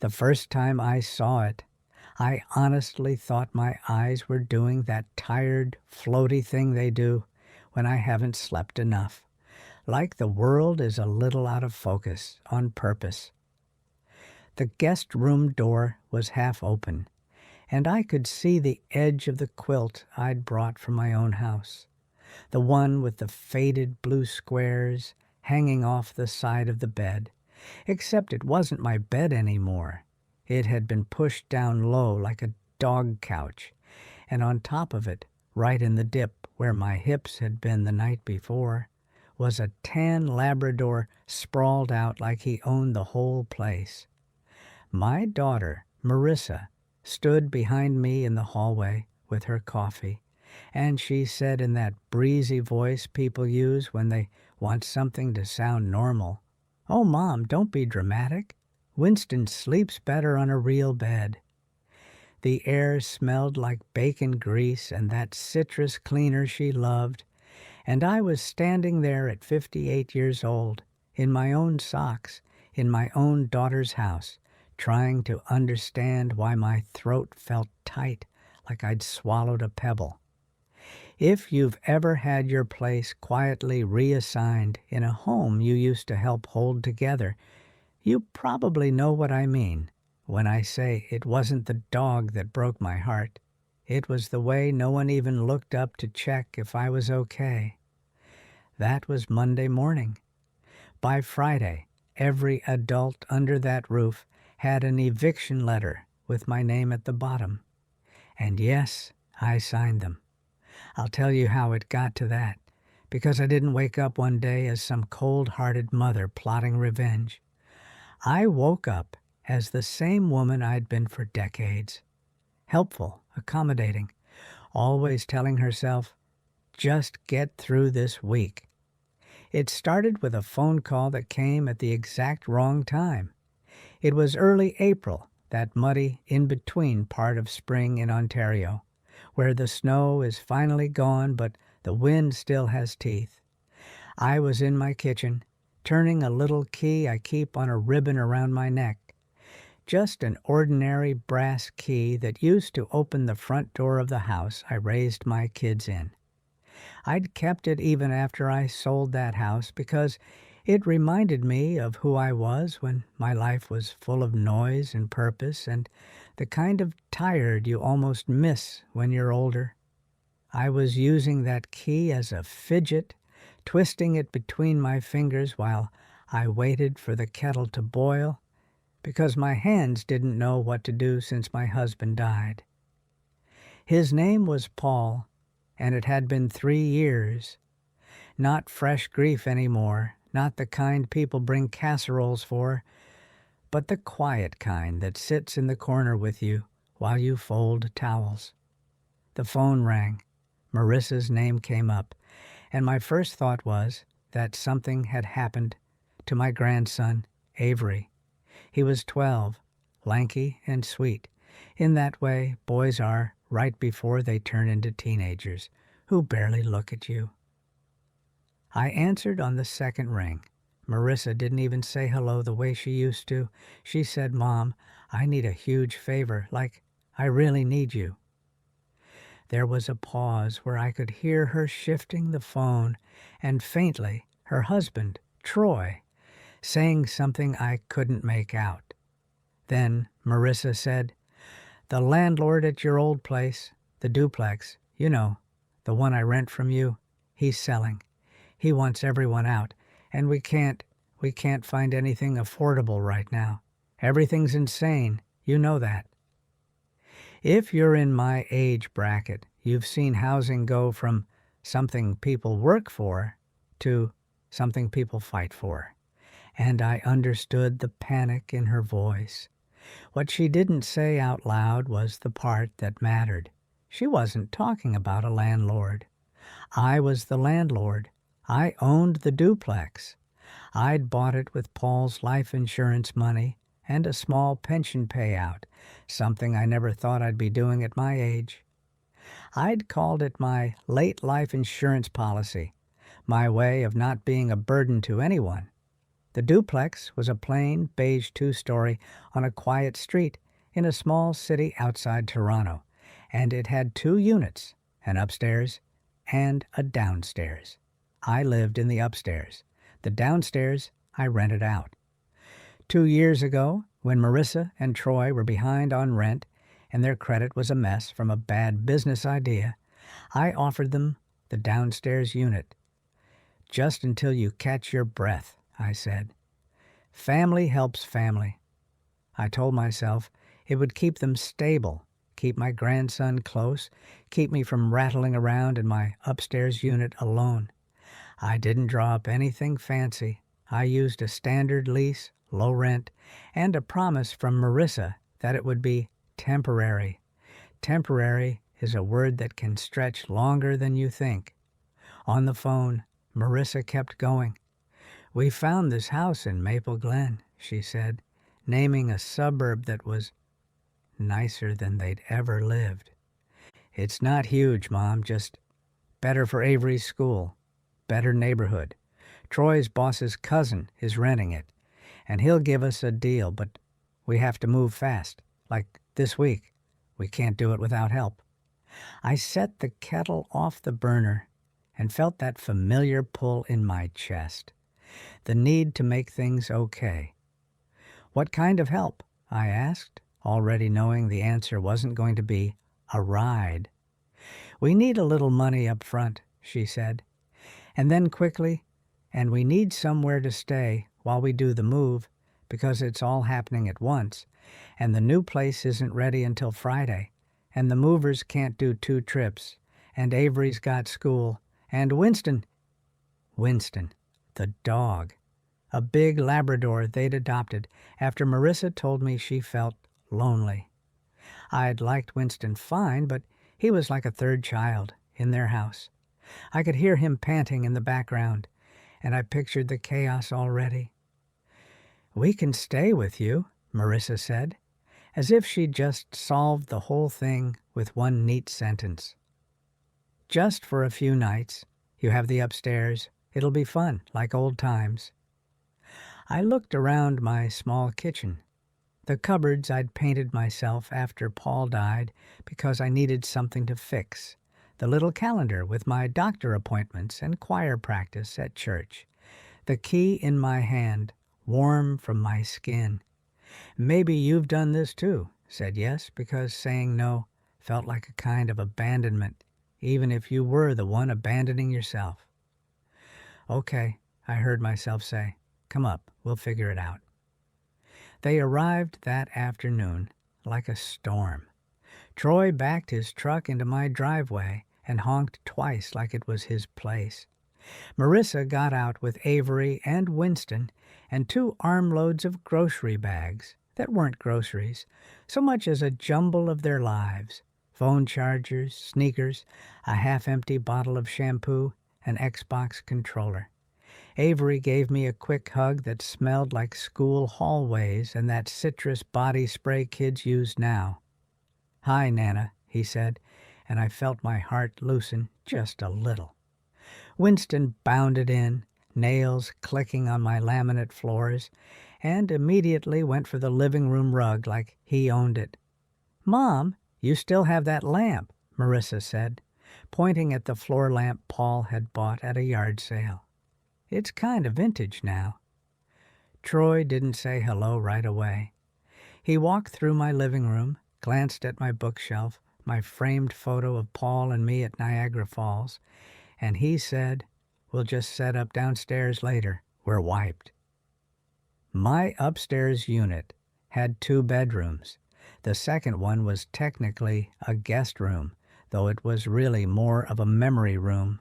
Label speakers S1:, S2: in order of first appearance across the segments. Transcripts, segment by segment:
S1: The first time I saw it, I honestly thought my eyes were doing that tired, floaty thing they do when I haven't slept enough, like the world is a little out of focus on purpose. The guest room door was half open, and I could see the edge of the quilt I'd brought from my own house, the one with the faded blue squares hanging off the side of the bed, except it wasn't my bed anymore. It had been pushed down low like a dog couch, and on top of it, right in the dip where my hips had been the night before, was a tan Labrador sprawled out like he owned the whole place. My daughter, Marissa, stood behind me in the hallway with her coffee, and she said in that breezy voice people use when they want something to sound normal, "Oh, Mom, don't be dramatic. Winston sleeps better on a real bed." The air smelled like bacon grease and that citrus cleaner she loved, and I was standing there at 58 years old, in my own socks, in my own daughter's house, trying to understand why my throat felt tight like I'd swallowed a pebble. If you've ever had your place quietly reassigned in a home you used to help hold together, you probably know what I mean when I say it wasn't the dog that broke my heart. It was the way no one even looked up to check if I was okay. That was Monday morning. By Friday, every adult under that roof had an eviction letter with my name at the bottom. And yes, I signed them. I'll tell you how it got to that, because I didn't wake up one day as some cold-hearted mother plotting revenge. I woke up as the same woman I'd been for decades. Helpful, accommodating, always telling herself, just get through this week. It started with a phone call that came at the exact wrong time. It was early April, that muddy, in-between part of spring in Ontario, where the snow is finally gone but the wind still has teeth. I was in my kitchen, turning a little key I keep on a ribbon around my neck. Just an ordinary brass key that used to open the front door of the house I raised my kids in. I'd kept it even after I sold that house because it reminded me of who I was when my life was full of noise and purpose and the kind of tired you almost miss when you're older. I was using that key as a fidget, twisting it between my fingers while I waited for the kettle to boil, because my hands didn't know what to do since my husband died. His name was Paul, and it had been 3 years. Not fresh grief anymore, not the kind people bring casseroles for, but the quiet kind that sits in the corner with you while you fold towels. The phone rang. Marissa's name came up, and my first thought was that something had happened to my grandson, Avery. He was 12, lanky and sweet, in that way boys are right before they turn into teenagers, who barely look at you. I answered on the second ring. Marissa didn't even say hello the way she used to. She said, "Mom, I need a huge favor, like I really need you." There was a pause where I could hear her shifting the phone, and faintly her husband, Troy, saying something I couldn't make out. Then Marissa said, "The landlord at your old place, the duplex, you know, the one I rent from you, he's selling. He wants everyone out, and we can't find anything affordable right now. Everything's insane, you know that." If you're in my age bracket, you've seen housing go from something people work for to something people fight for. And I understood the panic in her voice. What she didn't say out loud was the part that mattered. She wasn't talking about a landlord. I was the landlord. I owned the duplex. I'd bought it with Paul's life insurance money and a small pension payout, something I never thought I'd be doing at my age. I'd called it my late life insurance policy, my way of not being a burden to anyone. The duplex was a plain, beige two-story on a quiet street in a small city outside Toronto, and it had 2 units, an upstairs and a downstairs. I lived in the upstairs. The downstairs I rented out. 2 years ago, when Marissa and Troy were behind on rent and their credit was a mess from a bad business idea, I offered them the downstairs unit. Just until you catch your breath, I said. Family helps family. I told myself it would keep them stable, keep my grandson close, keep me from rattling around in my upstairs unit alone. I didn't draw up anything fancy. I used a standard lease, low rent, and a promise from Marissa that it would be temporary. Temporary is a word that can stretch longer than you think. On the phone, Marissa kept going. "We found this house in Maple Glen," she said, naming a suburb that was nicer than they'd ever lived. "It's not huge, Mom, just better for Avery's school, better neighborhood. Troy's boss's cousin is renting it, and he'll give us a deal, but we have to move fast, like this week. We can't do it without help." I set the kettle off the burner and felt that familiar pull in my chest, the need to make things okay. "What kind of help?" I asked, already knowing the answer wasn't going to be a ride. "We need a little money up front," she said, and then quickly, "and we need somewhere to stay while we do the move because it's all happening at once, and the new place isn't ready until Friday, and the movers can't do 2 trips, and Avery's got school, and Winston, the dog, a big Labrador they'd adopted after Marissa told me she felt lonely. I'd liked Winston fine, but he was like a third child in their house. I could hear him panting in the background, and I pictured the chaos already. "We can stay with you," Marissa said, as if she'd just solved the whole thing with one neat sentence. "Just for a few nights. You have the upstairs. It'll be fun, like old times." I looked around my small kitchen. The cupboards I'd painted myself after Paul died because I needed something to fix. The little calendar with my doctor appointments and choir practice at church. The key in my hand, warm from my skin. "Maybe you've done this too," said yes, because saying no felt like a kind of abandonment, even if you were the one abandoning yourself. "Okay," I heard myself say. "Come up, we'll figure it out." They arrived that afternoon like a storm. Troy backed his truck into my driveway and honked twice like it was his place. Marissa got out with Avery and Winston and 2 armloads of grocery bags that weren't groceries, so much as a jumble of their lives: phone chargers, sneakers, a half-empty bottle of shampoo, an Xbox controller. Avery gave me a quick hug that smelled like school hallways and that citrus body spray kids use now. "Hi, Nana," he said, and I felt my heart loosen just a little. Winston bounded in, nails clicking on my laminate floors, and immediately went for the living room rug like he owned it. "Mom, you still have that lamp," Marissa said, pointing at the floor lamp Paul had bought at a yard sale. "It's kind of vintage now." Troy didn't say hello right away. He walked through my living room, glanced at my bookshelf, my framed photo of Paul and me at Niagara Falls, and he said, "We'll just set up downstairs later. We're wiped." My upstairs unit had 2 bedrooms. The second one was technically a guest room, though it was really more of a memory room.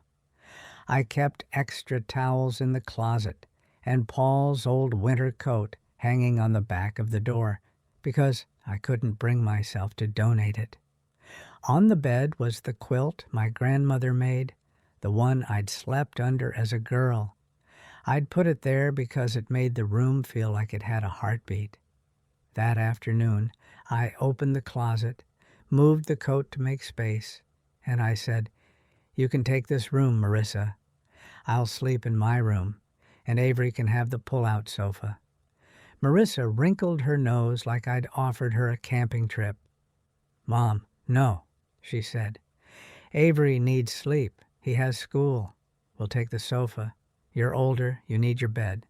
S1: I kept extra towels in the closet and Paul's old winter coat hanging on the back of the door because I couldn't bring myself to donate it. On the bed was the quilt my grandmother made, the one I'd slept under as a girl. I'd put it there because it made the room feel like it had a heartbeat. That afternoon, I opened the closet, moved the coat to make space, and I said, "You can take this room, Marissa. I'll sleep in my room, and Avery can have the pull-out sofa. Marissa wrinkled her nose like I'd offered her a camping trip. "Mom, no," she said. "Avery needs sleep. He has school. We'll take the sofa. You're older. You need your bed."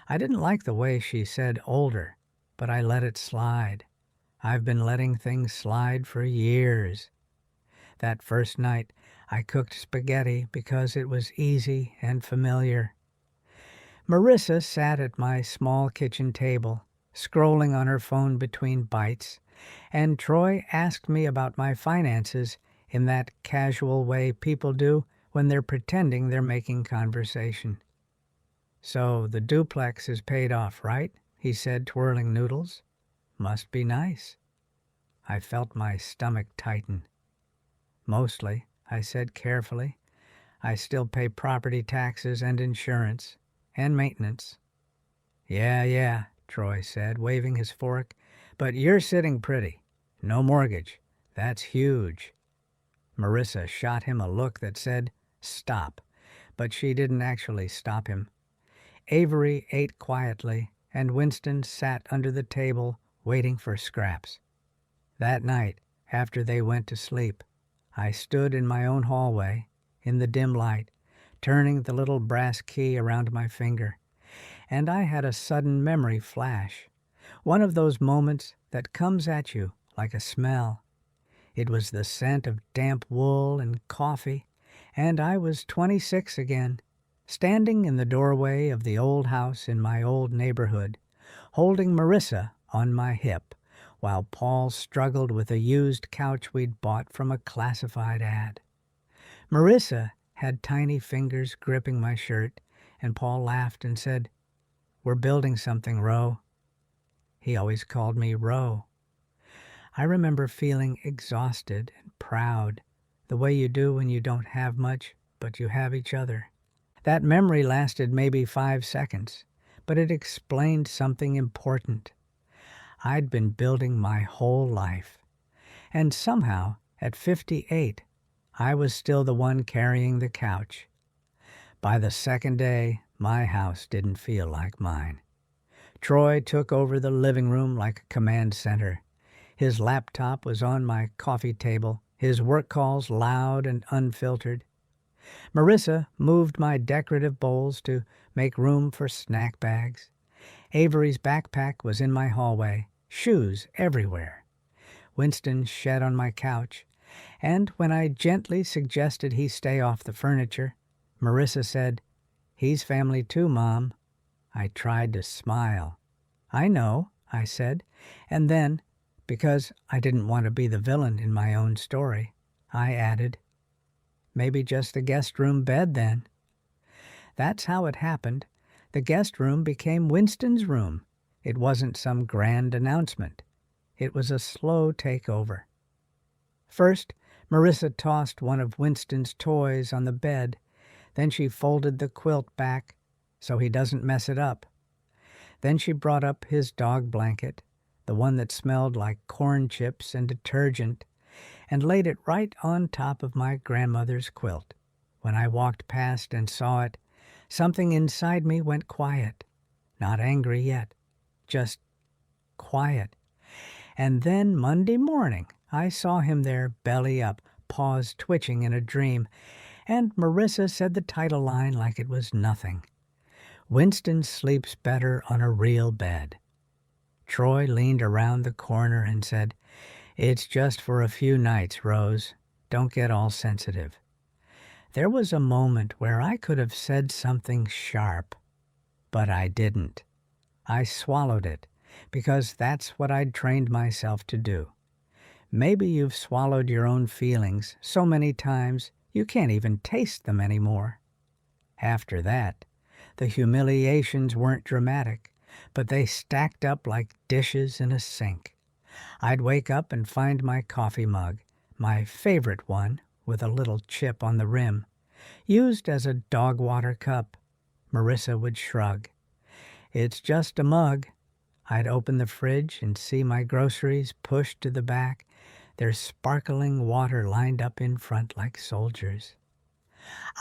S1: I didn't like the way she said older, but I let it slide. I've been letting things slide for years. That first night, I cooked spaghetti because it was easy and familiar. Marissa sat at my small kitchen table, scrolling on her phone between bites, and Troy asked me about my finances in that casual way people do when they're pretending they're making conversation. "So the duplex is paid off, right?" he said, twirling noodles. "Must be nice." I felt my stomach tighten. "Mostly," I said carefully. "I still pay property taxes and insurance and maintenance." Yeah, Troy said, waving his fork. "But you're sitting pretty. No mortgage. That's huge." Marissa shot him a look that said, "Stop," but she didn't actually stop him. Avery ate quietly, and Winston sat under the table waiting for scraps. That night, after they went to sleep, I stood in my own hallway, in the dim light, turning the little brass key around my finger, and I had a sudden memory flash, one of those moments that comes at you like a smell. It was the scent of damp wool and coffee, and I was 26 again, standing in the doorway of the old house in my old neighborhood, holding Marissa on my hip, while Paul struggled with a used couch we'd bought from a classified ad. Marissa had tiny fingers gripping my shirt, and Paul laughed and said, "We're building something, Ro." He always called me Ro. I remember feeling exhausted and proud, the way you do when you don't have much, but you have each other. That memory lasted maybe 5 seconds, but it explained something important. I'd been building my whole life, and somehow, at 58, I was still the one carrying the couch. By the second day, my house didn't feel like mine. Troy took over the living room like a command center. His laptop was on my coffee table, his work calls loud and unfiltered. Marissa moved my decorative bowls to make room for snack bags. Avery's backpack was in my hallway, shoes everywhere. Winston shed on my couch, and when I gently suggested he stay off the furniture, Marissa said, "He's family too, Mom." I tried to smile. "I know," I said, and then, because I didn't want to be the villain in my own story, I added, "Maybe just a guest room bed then." That's how it happened. The guest room became Winston's room. It wasn't some grand announcement. It was a slow takeover. First, Marissa tossed one of Winston's toys on the bed. Then she folded the quilt back so he doesn't mess it up. Then she brought up his dog blanket, the one that smelled like corn chips and detergent, and laid it right on top of my grandmother's quilt. When I walked past and saw it, something inside me went quiet. Not angry yet, just quiet. And then Monday morning, I saw him there, belly up, paws twitching in a dream, and Marissa said the title line like it was nothing. "Winston sleeps better on a real bed." Troy leaned around the corner and said, "It's just for a few nights, Rose. Don't get all sensitive." There was a moment where I could have said something sharp, but I didn't. I swallowed it, because that's what I'd trained myself to do. Maybe you've swallowed your own feelings so many times you can't even taste them anymore. After that, the humiliations weren't dramatic, but they stacked up like dishes in a sink. I'd wake up and find my coffee mug, my favorite one with a little chip on the rim, used as a dog water cup. Marissa would shrug. "It's just a mug." I'd open the fridge and see my groceries pushed to the back, their sparkling water lined up in front like soldiers.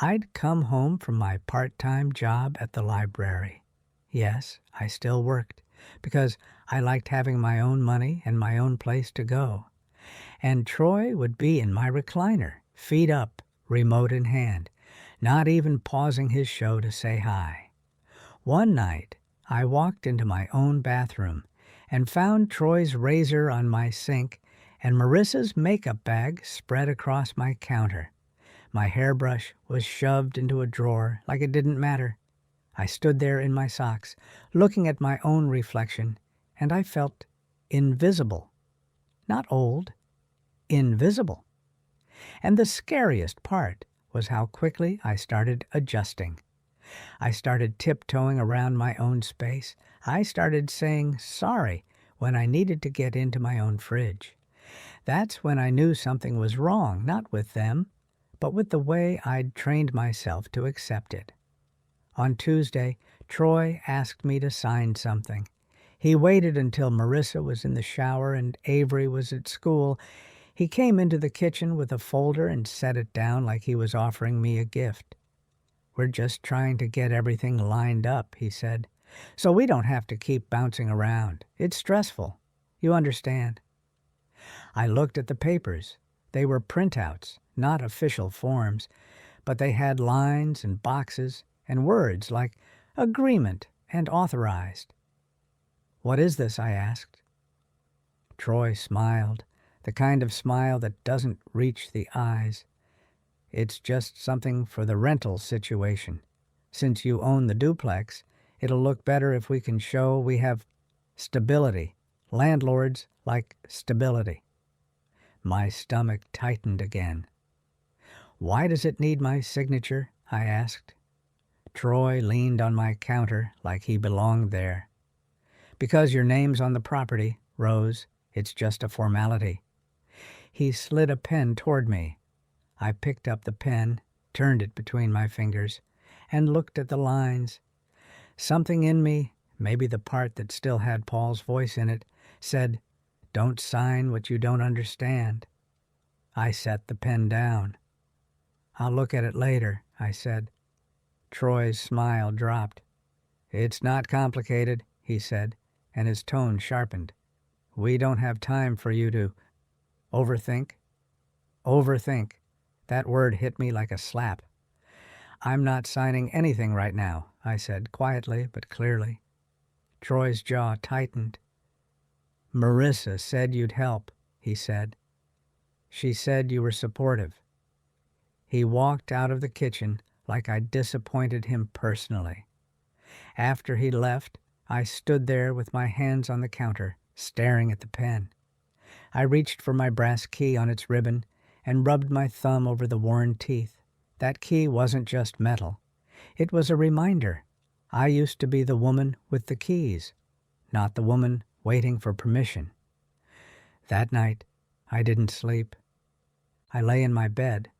S1: I'd come home from my part-time job at the library. Yes, I still worked, because I liked having my own money and my own place to go. And Troy would be in my recliner, feet up, remote in hand, not even pausing his show to say hi. One night, I walked into my own bathroom and found Troy's razor on my sink and Marissa's makeup bag spread across my counter. My hairbrush was shoved into a drawer like it didn't matter. I stood there in my socks, looking at my own reflection, and I felt invisible. Not old, invisible. And the scariest part was how quickly I started adjusting. I started tiptoeing around my own space. I started saying sorry when I needed to get into my own fridge. That's when I knew something was wrong, not with them, but with the way I'd trained myself to accept it. On Tuesday, Troy asked me to sign something. He waited until Marissa was in the shower and Avery was at school. He came into the kitchen with a folder and set it down like he was offering me a gift. "We're just trying to get everything lined up," he said, "so we don't have to keep bouncing around. It's stressful. You understand?" I looked at the papers. They were printouts, not official forms, but they had lines and boxes and words like agreement and authorized. "What is this?" I asked. Troy smiled, the kind of smile that doesn't reach the eyes. "It's just something for the rental situation. Since you own the duplex, it'll look better if we can show we have stability. Landlords like stability." My stomach tightened again. "Why does it need my signature?" I asked. Troy leaned on my counter like he belonged there. "Because your name's on the property, Rose. It's just a formality." He slid a pen toward me. I picked up the pen, turned it between my fingers, and looked at the lines. Something in me, maybe the part that still had Paul's voice in it, said, "Don't sign what you don't understand." I set the pen down. "I'll look at it later," I said. Troy's smile dropped. "It's not complicated," he said, and his tone sharpened. "We don't have time for you to overthink." Overthink. That word hit me like a slap. "I'm not signing anything right now," I said, quietly but clearly. Troy's jaw tightened. "Marissa said you'd help," he said. "She said you were supportive." He walked out of the kitchen like I'd disappointed him personally. After he left, I stood there with my hands on the counter, staring at the pen. I reached for my brass key on its ribbon and rubbed my thumb over the worn teeth. That key wasn't just metal. It was a reminder. I used to be the woman with the keys, not the woman waiting for permission. That night, I didn't sleep. I lay in my bed,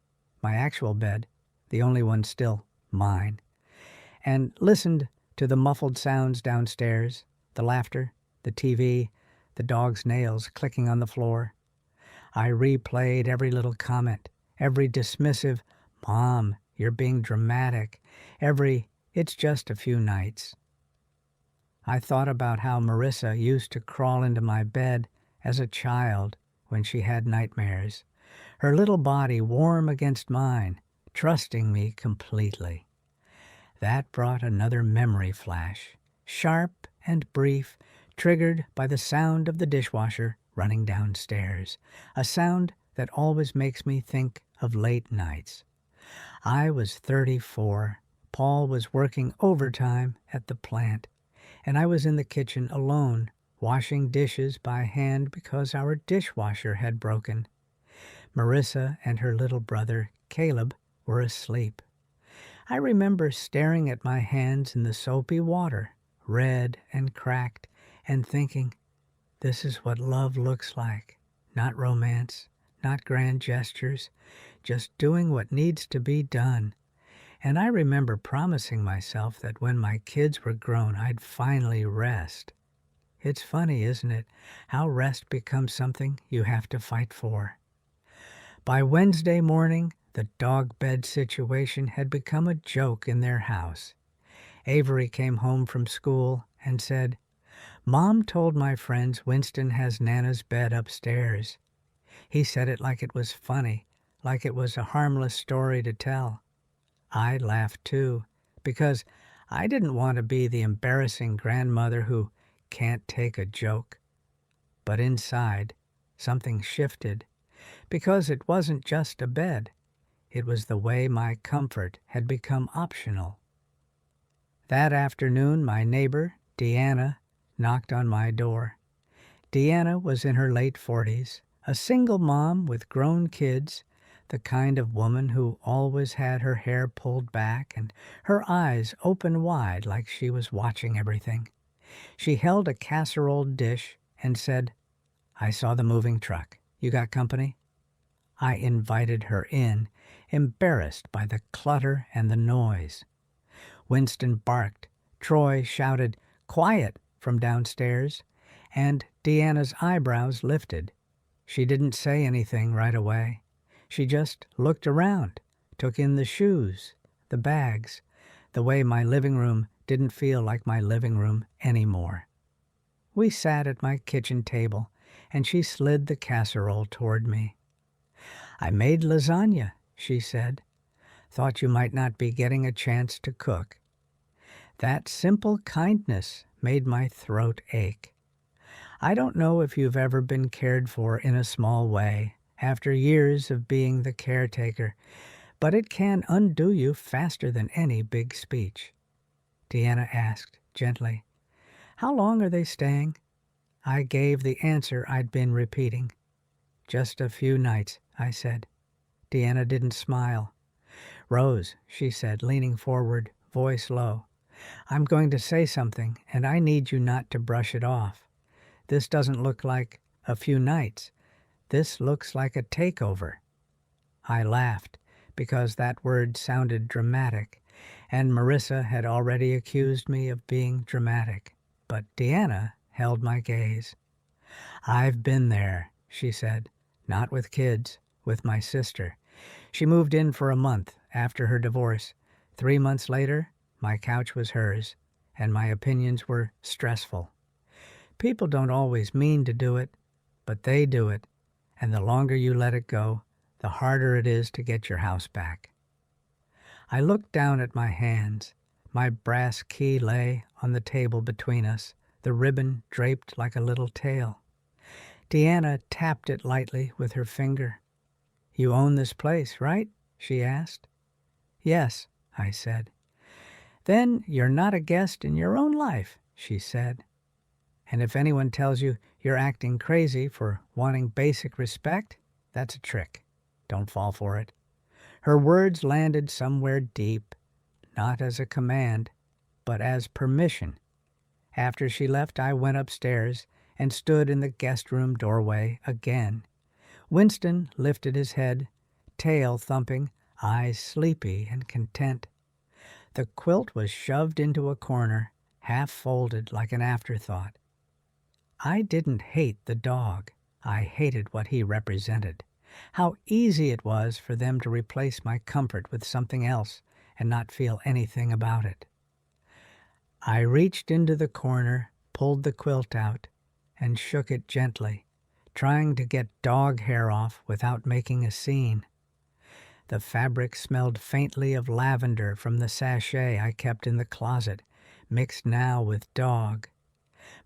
S1: my actual bed, the only one still mine, and listened to the muffled sounds downstairs, the laughter, the TV, the dog's nails clicking on the floor. I replayed every little comment, every dismissive, "Mom, you're being dramatic," every "it's just a few nights." I thought about how Marissa used to crawl into my bed as a child when she had nightmares, her little body warm against mine, trusting me completely. That brought another memory flash, sharp and brief, triggered by the sound of the dishwasher running downstairs, a sound that always makes me think of late nights. I was 34. Paul was working overtime at the plant, and I was in the kitchen alone, washing dishes by hand because our dishwasher had broken. Marissa and her little brother, Caleb, were asleep. I remember staring at my hands in the soapy water, red and cracked, and thinking, this is what love looks like. Not romance, not grand gestures, just doing what needs to be done. And I remember promising myself that when my kids were grown, I'd finally rest. It's funny, isn't it, how rest becomes something you have to fight for. By Wednesday morning, the dog bed situation had become a joke in their house. Avery came home from school and said, "Mom told my friends Winston has Nana's bed upstairs." He said it like it was funny, like it was a harmless story to tell. I laughed too, because I didn't want to be the embarrassing grandmother who can't take a joke. But inside, something shifted, because it wasn't just a bed. It was the way my comfort had become optional. That afternoon, my neighbor, Deanna, knocked on my door. Deanna was in her late 40s, a single mom with grown kids, the kind of woman who always had her hair pulled back and her eyes open wide like she was watching everything. She held a casserole dish and said, "I saw the moving truck. You got company?" I invited her in, embarrassed by the clutter and the noise. Winston barked. Troy shouted, "Quiet!" from downstairs, and Deanna's eyebrows lifted. She didn't say anything right away. She just looked around, took in the shoes, the bags, the way my living room didn't feel like my living room anymore. We sat at my kitchen table, and she slid the casserole toward me. "I made lasagna," she said. "Thought you might not be getting a chance to cook." That simple kindness made my throat ache. I don't know if you've ever been cared for in a small way after years of being the caretaker, but it can undo you faster than any big speech. Deanna asked gently, "How long are they staying?" I gave the answer I'd been repeating. "Just a few nights," I said. Deanna didn't smile. "Rose," she said, leaning forward, voice low, "I'm going to say something, and I need you not to brush it off. This doesn't look like a few nights. This looks like a takeover." I laughed, because that word sounded dramatic, and Marissa had already accused me of being dramatic. But Deanna held my gaze. "I've been there," she said. "Not with kids, with my sister. She moved in for a month after her divorce. 3 months later, my couch was hers, and my opinions were stressful. People don't always mean to do it, but they do it, and the longer you let it go, the harder it is to get your house back." I looked down at my hands. My brass key lay on the table between us, the ribbon draped like a little tail. Deanna tapped it lightly with her finger. "You own this place, right?" she asked. "Yes," I said. "Then you're not a guest in your own life," she said. "And if anyone tells you you're acting crazy for wanting basic respect, that's a trick. Don't fall for it." Her words landed somewhere deep, not as a command, but as permission. After she left, I went upstairs and stood in the guest room doorway again. Winston lifted his head, tail thumping, eyes sleepy and content. The quilt was shoved into a corner, half folded like an afterthought. I didn't hate the dog. I hated what he represented. How easy it was for them to replace my comfort with something else and not feel anything about it. I reached into the corner, pulled the quilt out, and shook it gently, trying to get dog hair off without making a scene. The fabric smelled faintly of lavender from the sachet I kept in the closet, mixed now with dog.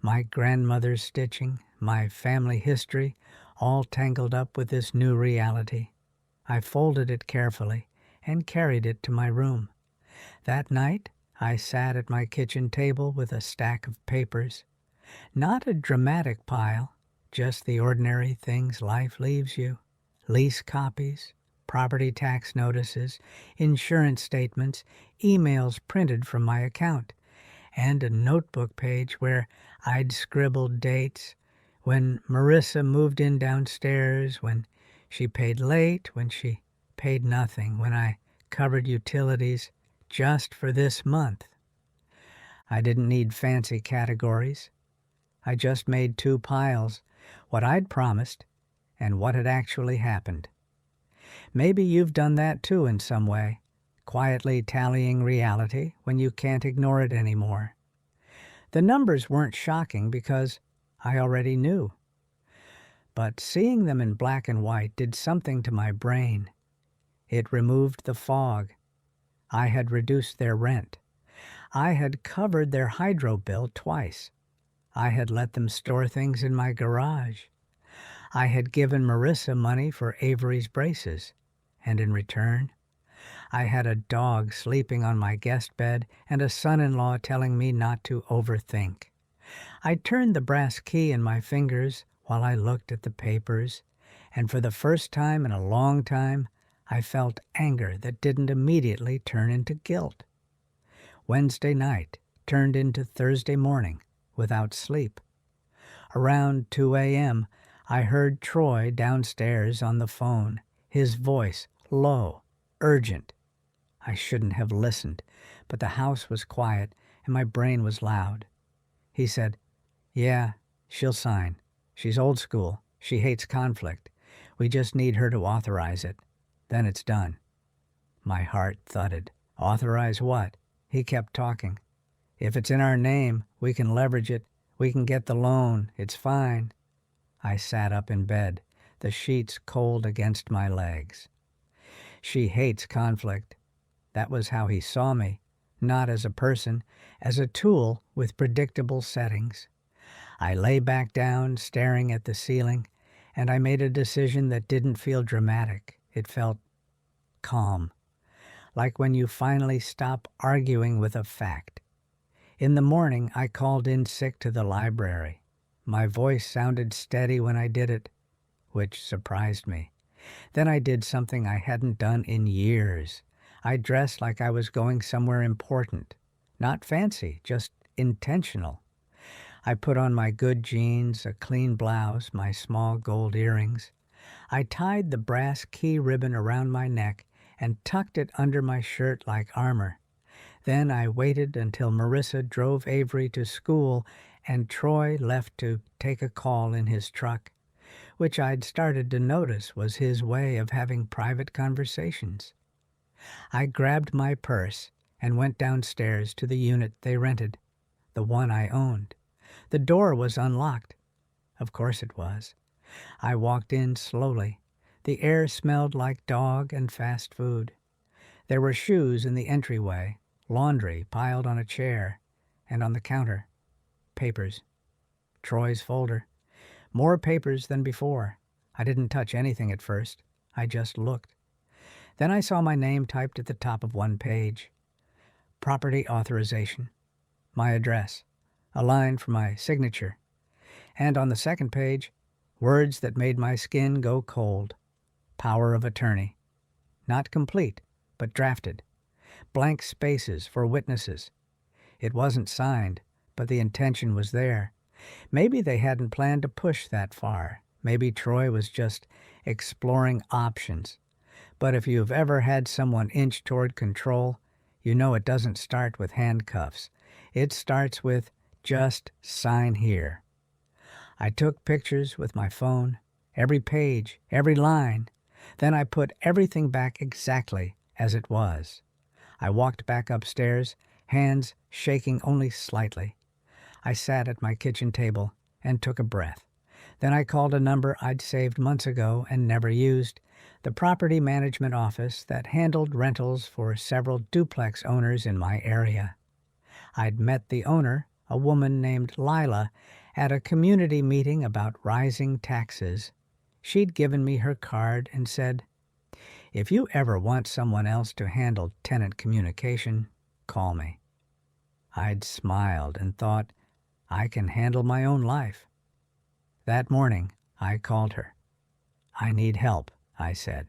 S1: My grandmother's stitching, my family history, all tangled up with this new reality. I folded it carefully and carried it to my room. That night, I sat at my kitchen table with a stack of papers. Not a dramatic pile, just the ordinary things life leaves you. Lease copies, property tax notices, insurance statements, emails printed from my account, and a notebook page where I'd scribbled dates, when Marissa moved in downstairs, when she paid late, when she paid nothing, when I covered utilities just for this month. I didn't need fancy categories. I just made 2 piles, what I'd promised and what had actually happened. Maybe you've done that too in some way, quietly tallying reality when you can't ignore it anymore. The numbers weren't shocking because I already knew. But seeing them in black and white did something to my brain. It removed the fog. I had reduced their rent. I had covered their hydro bill twice. I had let them store things in my garage. I had given Marissa money for Avery's braces, and in return, I had a dog sleeping on my guest bed and a son-in-law telling me not to overthink. I turned the brass key in my fingers while I looked at the papers, and for the first time in a long time, I felt anger that didn't immediately turn into guilt. Wednesday night turned into Thursday morning without sleep. Around 2 a.m., I heard Troy downstairs on the phone, his voice low, urgent. I shouldn't have listened, but the house was quiet and my brain was loud. He said, "Yeah, she'll sign. She's old school. She hates conflict. We just need her to authorize it. Then it's done." My heart thudded. Authorize what? He kept talking. "If it's in our name, we can leverage it. We can get the loan. It's fine." I sat up in bed, the sheets cold against my legs. She hates conflict. That was how he saw me, not as a person, as a tool with predictable settings. I lay back down, staring at the ceiling, and I made a decision that didn't feel dramatic. It felt calm, like when you finally stop arguing with a fact. In the morning, I called in sick to the library. My voice sounded steady when I did it, which surprised me. Then I did something I hadn't done in years. I dressed like I was going somewhere important. Not fancy, just intentional. I put on my good jeans, a clean blouse, my small gold earrings. I tied the brass key ribbon around my neck and tucked it under my shirt like armor. Then I waited until Marissa drove Avery to school and Troy left to take a call in his truck, which I'd started to notice was his way of having private conversations. I grabbed my purse and went downstairs to the unit they rented, the one I owned. The door was unlocked. Of course it was. I walked in slowly. The air smelled like dog and fast food. There were shoes in the entryway, laundry piled on a chair, and on the counter, papers. Troy's folder. More papers than before. I didn't touch anything at first. I just looked. Then I saw my name typed at the top of one page. Property authorization. My address. A line for my signature. And on the second page, words that made my skin go cold. Power of attorney. Not complete, but drafted. Blank spaces for witnesses. It wasn't signed, but the intention was there. Maybe they hadn't planned to push that far. Maybe Troy was just exploring options. But if you've ever had someone inch toward control, you know it doesn't start with handcuffs. It starts with, just sign here. I took pictures with my phone, every page, every line. Then I put everything back exactly as it was. I walked back upstairs, hands shaking only slightly. I sat at my kitchen table and took a breath. Then I called a number I'd saved months ago and never used, the property management office that handled rentals for several duplex owners in my area. I'd met the owner, a woman named Lila, at a community meeting about rising taxes. She'd given me her card and said, "If you ever want someone else to handle tenant communication, call me." I'd smiled and thought, I can handle my own life. That morning, I called her. "I need help," I said.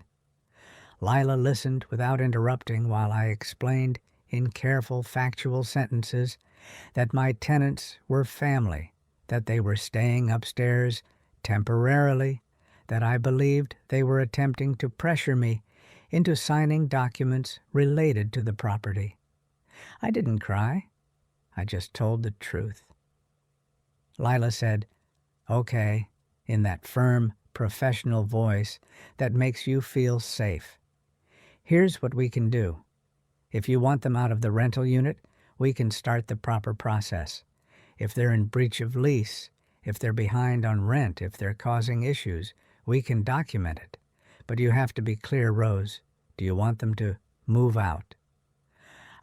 S1: Lila listened without interrupting while I explained in careful, factual sentences that my tenants were family, that they were staying upstairs temporarily, that I believed they were attempting to pressure me into signing documents related to the property. I didn't cry. I just told the truth. Lila said, "Okay," in that firm, professional voice that makes you feel safe. Here's what we can do. If you want them out of the rental unit, we can start the proper process. If they're in breach of lease, if they're behind on rent, if they're causing issues, we can document it. But you have to be clear, Rose. Do you want them to move out?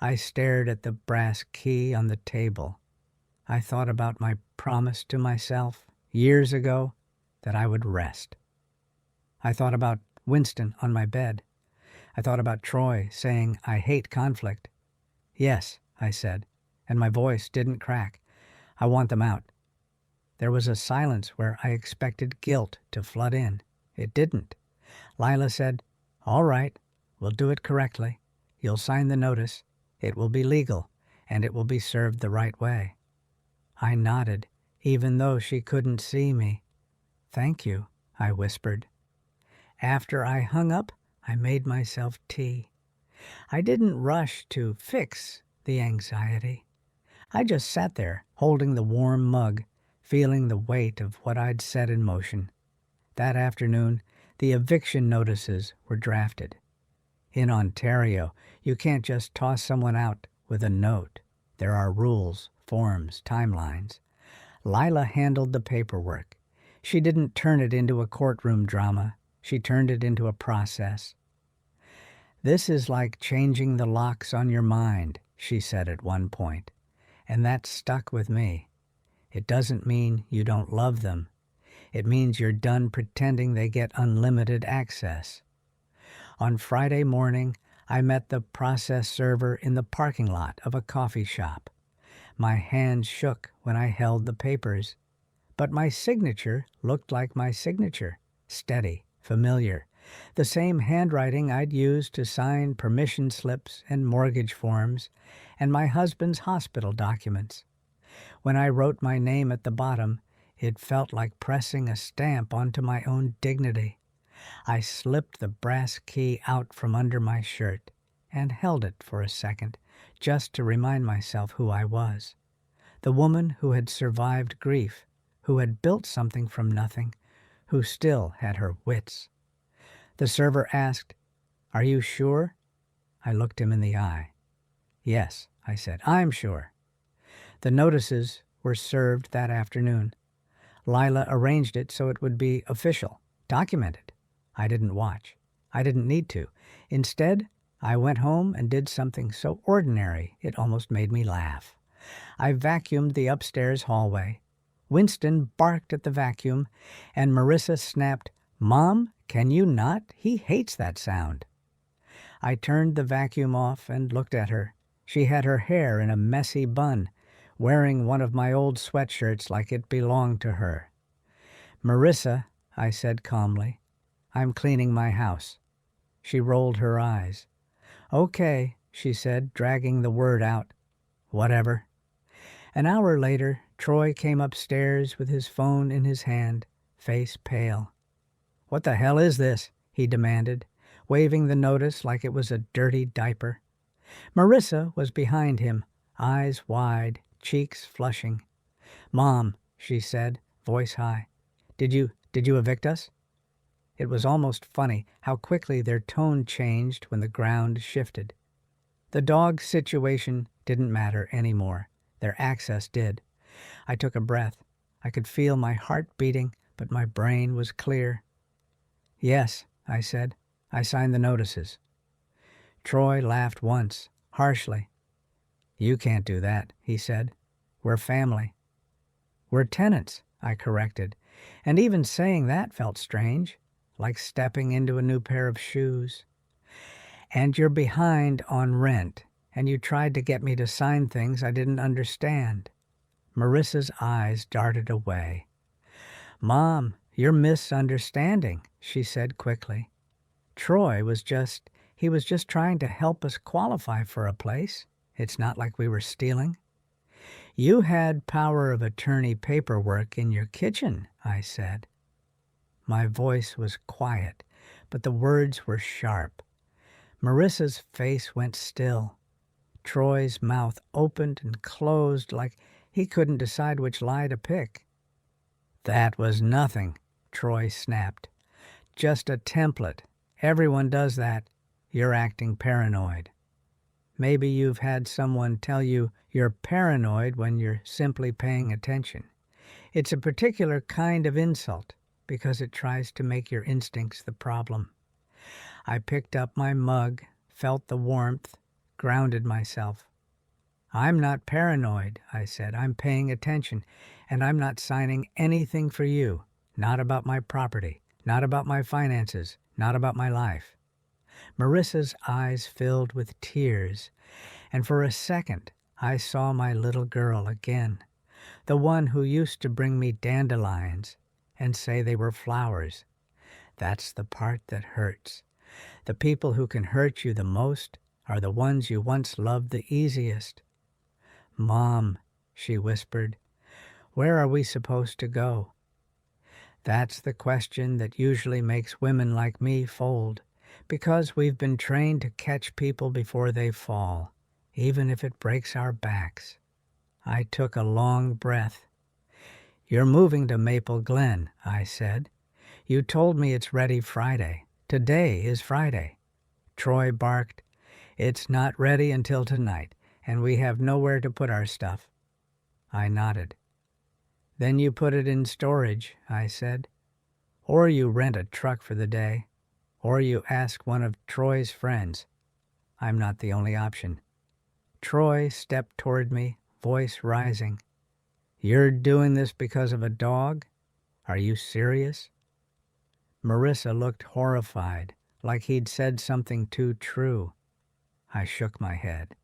S1: I stared at the brass key on the table. I thought about my promise to myself years ago that I would rest. I thought about Winston on my bed. I thought about Troy saying, "I hate conflict." "Yes," I said, and my voice didn't crack. "I want them out." There was a silence where I expected guilt to flood in. It didn't. Lila said, "All right, we'll do it correctly. You'll sign the notice. It will be legal, and it will be served the right way." I nodded, even though she couldn't see me. "Thank you," I whispered. After I hung up, I made myself tea. I didn't rush to fix the anxiety. I just sat there, holding the warm mug, feeling the weight of what I'd set in motion. That afternoon, the eviction notices were drafted. In Ontario, you can't just toss someone out with a note. There are rules, forms, timelines. Lila handled the paperwork. She didn't turn it into a courtroom drama. She turned it into a process. "This is like changing the locks on your mind," she said at one point, and that stuck with me. It doesn't mean you don't love them. It means you're done pretending they get unlimited access. On Friday morning, I met the process server in the parking lot of a coffee shop. My hands shook when I held the papers, but my signature looked like my signature, steady, familiar, the same handwriting I'd used to sign permission slips and mortgage forms and my husband's hospital documents. When I wrote my name at the bottom, it felt like pressing a stamp onto my own dignity. I slipped the brass key out from under my shirt and held it for a second, just to remind myself who I was. The woman who had survived grief, who had built something from nothing, who still had her wits. The server asked, "Are you sure?" I looked him in the eye. "Yes," I said, "I'm sure." The notices were served that afternoon. Lila arranged it so it would be official, documented. I didn't watch. I didn't need to. Instead, I went home and did something so ordinary it almost made me laugh. I vacuumed the upstairs hallway. Winston barked at the vacuum, and Marissa snapped, "Mom, can you not? He hates that sound." I turned the vacuum off and looked at her. She had her hair in a messy bun, wearing one of my old sweatshirts like it belonged to her. "Marissa," I said calmly, "I'm cleaning my house." She rolled her eyes. "Okay," she said, dragging the word out. "Whatever." An hour later, Troy came upstairs with his phone in his hand, face pale. "What the hell is this?" he demanded, waving the notice like it was a dirty diaper. Marissa was behind him, eyes wide, cheeks flushing. "Mom," she said, voice high, Did you evict us?" It was almost funny how quickly their tone changed when the ground shifted. The dog situation didn't matter anymore. Their access did. I took a breath. I could feel my heart beating, but my brain was clear. "Yes," I said. "I signed the notices." Troy laughed once, harshly. "You can't do that," he said. "We're family." "We're tenants," I corrected, and even saying that felt strange, like stepping into a new pair of shoes. "And you're behind on rent, and you tried to get me to sign things I didn't understand." Marissa's eyes darted away. "Mom, you're misunderstanding," she said quickly. "Troy was just trying to help us qualify for a place. It's not like we were stealing." "You had power of attorney paperwork in your kitchen," I said. My voice was quiet, but the words were sharp. Marissa's face went still. Troy's mouth opened and closed like he couldn't decide which lie to pick. "That was nothing," Troy snapped. Just a template. Everyone does that. You're acting paranoid. Maybe you've had someone tell you you're paranoid when you're simply paying attention. It's a particular kind of insult because it tries to make your instincts the problem. I picked up my mug, felt the warmth, grounded myself. I'm not paranoid, I said. I'm paying attention, and I'm not signing anything for you. Not about my property, not about my finances, not about my life. Marissa's eyes filled with tears, and for a second I saw my little girl again, the one who used to bring me dandelions and say they were flowers. That's the part that hurts. The people who can hurt you the most are the ones you once loved the easiest. "Mom," she whispered, "where are we supposed to go?" That's the question that usually makes women like me fold, because we've been trained to catch people before they fall, even if it breaks our backs. I took a long breath. "You're moving to Maple Glen," I said. "You told me it's ready Friday. Today is Friday." Troy barked, "It's not ready until tonight, and we have nowhere to put our stuff." I nodded. "Then you put it in storage," I said. "Or you rent a truck for the day. Or you ask one of Troy's friends. I'm not the only option." Troy stepped toward me, voice rising. "You're doing this because of a dog? Are you serious?" Marissa looked horrified, like he'd said something too true. I shook my head.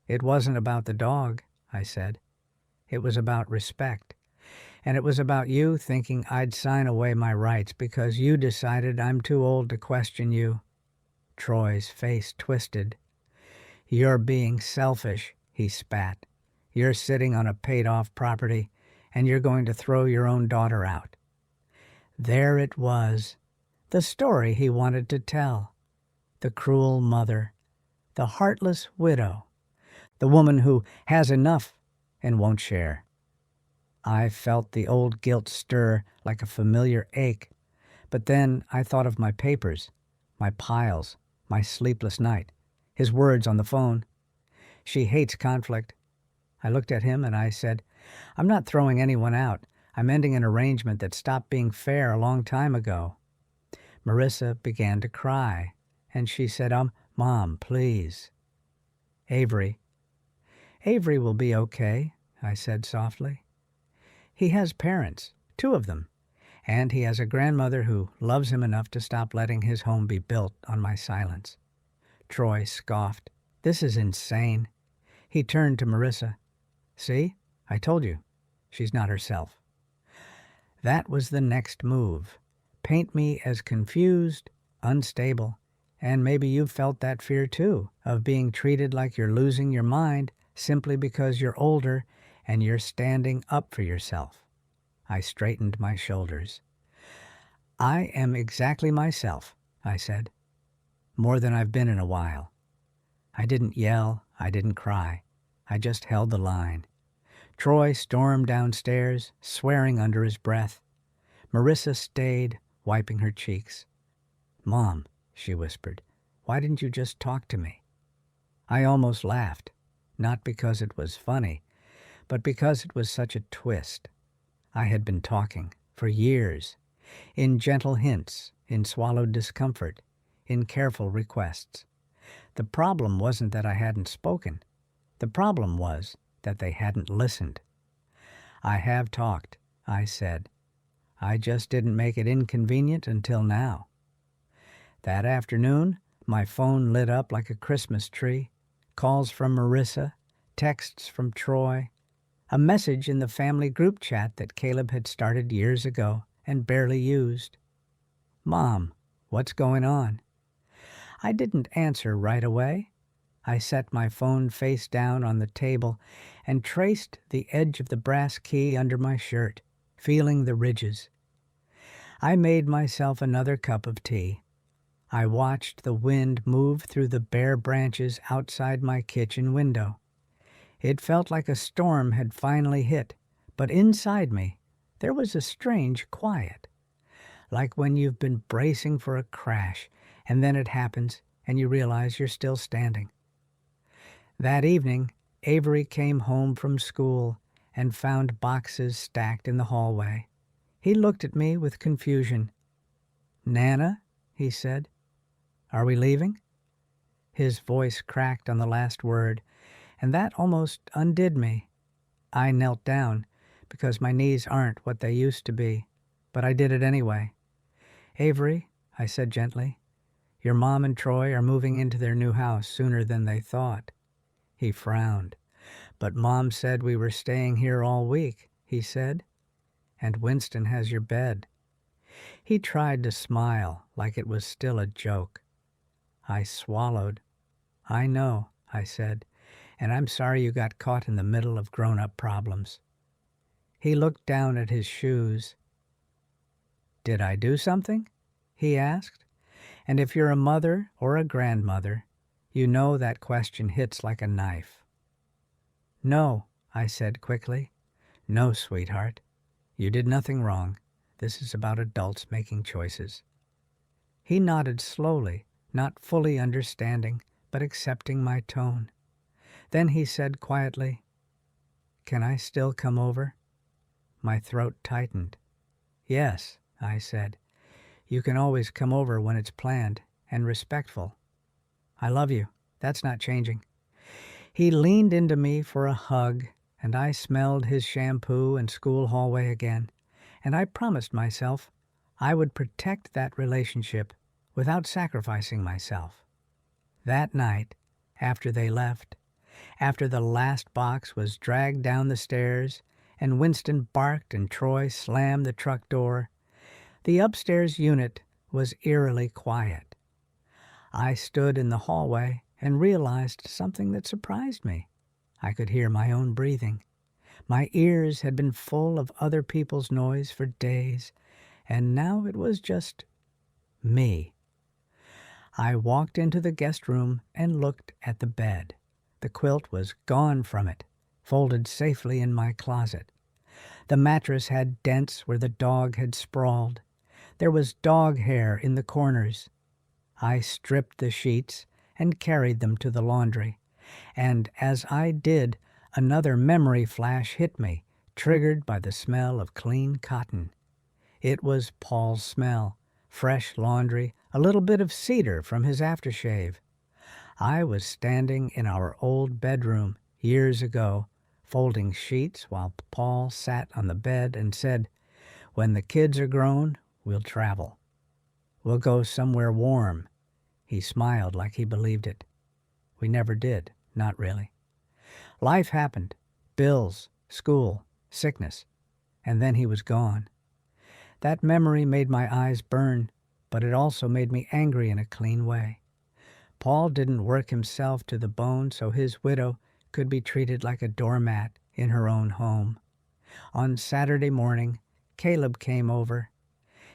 S1: "It wasn't about the dog," I said. "It was about respect. And it was about you thinking I'd sign away my rights because you decided I'm too old to question you." Troy's face twisted. "You're being selfish," he spat. "You're sitting on a paid-off property, and you're going to throw your own daughter out." There it was, the story he wanted to tell. The cruel mother, the heartless widow, the woman who has enough and won't share. I felt the old guilt stir like a familiar ache, but then I thought of my papers, my piles, my sleepless night, his words on the phone. "She hates conflict." I looked at him and I said, "I'm not throwing anyone out. I'm ending an arrangement that stopped being fair a long time ago." Marissa began to cry, and she said, Mom, please." Avery will be okay," I said softly. "He has parents, 2 of them, and he has a grandmother who loves him enough to stop letting his home be built on my silence." Troy scoffed. "This is insane." He turned to Marissa. "See? I told you. She's not herself." That was the next move. Paint me as confused, unstable, and maybe you've felt that fear too, of being treated like you're losing your mind simply because you're older and you're standing up for yourself. I straightened my shoulders. "I am exactly myself," I said. "More than I've been in a while." I didn't yell, I didn't cry. I just held the line. Troy stormed downstairs, swearing under his breath. Marissa stayed, wiping her cheeks. "Mom," she whispered, "why didn't you just talk to me?" I almost laughed, not because it was funny, but because it was such a twist. I had been talking, for years, in gentle hints, in swallowed discomfort, in careful requests. The problem wasn't that I hadn't spoken. The problem was that they hadn't listened. "I have talked," I said. "I just didn't make it inconvenient until now." That afternoon, my phone lit up like a Christmas tree. Calls from Marissa, texts from Troy, a message in the family group chat that Caleb had started years ago and barely used. "Mom, what's going on?" I didn't answer right away. I set my phone face down on the table and traced the edge of the brass key under my shirt, feeling the ridges. I made myself another cup of tea. I watched the wind move through the bare branches outside my kitchen window. It felt like a storm had finally hit, but inside me there was a strange quiet. like when you've been bracing for a crash, and then it happens and you realize you're still standing. That evening, Avery came home from school and found boxes stacked in the hallway. He looked at me with confusion. "Nana," he said, "are we leaving?" His voice cracked on the last word, and that almost undid me. I knelt down, because my knees aren't what they used to be, but I did it anyway. "Avery," I said gently, "your mom and Troy are moving into their new house sooner than they thought." He frowned. "But Mom said we were staying here all week," he said. "And Winston has your bed." He tried to smile like it was still a joke. I swallowed. "I know," I said, "and I'm sorry you got caught in the middle of grown-up problems." He looked down at his shoes. "Did I do something?" he asked. And if you're a mother or a grandmother, you know that question hits like a knife. "No," I said quickly. "No, sweetheart. You did nothing wrong. This is about adults making choices." He nodded slowly, not fully understanding, but accepting my tone. Then he said quietly, "Can I still come over?" My throat tightened. "Yes," I said. "You can always come over when it's planned and respectful. I love you. That's not changing." He leaned into me for a hug, and I smelled his shampoo and school hallway again, and I promised myself I would protect that relationship without sacrificing myself. That night, after they left, after the last box was dragged down the stairs and Winston barked and Troy slammed the truck door, the upstairs unit was eerily quiet. I stood in the hallway and realized something that surprised me. I could hear my own breathing. My ears had been full of other people's noise for days, and now it was just me. I walked into the guest room and looked at the bed. The quilt was gone from it, folded safely in my closet. The mattress had dents where the dog had sprawled. There was dog hair in the corners. I stripped the sheets and carried them to the laundry, and as I did, another memory flash hit me, triggered by the smell of clean cotton. It was Paul's smell, fresh laundry, a little bit of cedar from his aftershave. I was standing in our old bedroom years ago, folding sheets while Paul sat on the bed and said, "When the kids are grown, we'll travel. We'll go somewhere warm." He smiled like he believed it. We never did, not really. Life happened, bills, school, sickness, and then he was gone. That memory made my eyes burn, but it also made me angry in a clean way. Paul didn't work himself to the bone so his widow could be treated like a doormat in her own home. On Saturday morning, Caleb came over.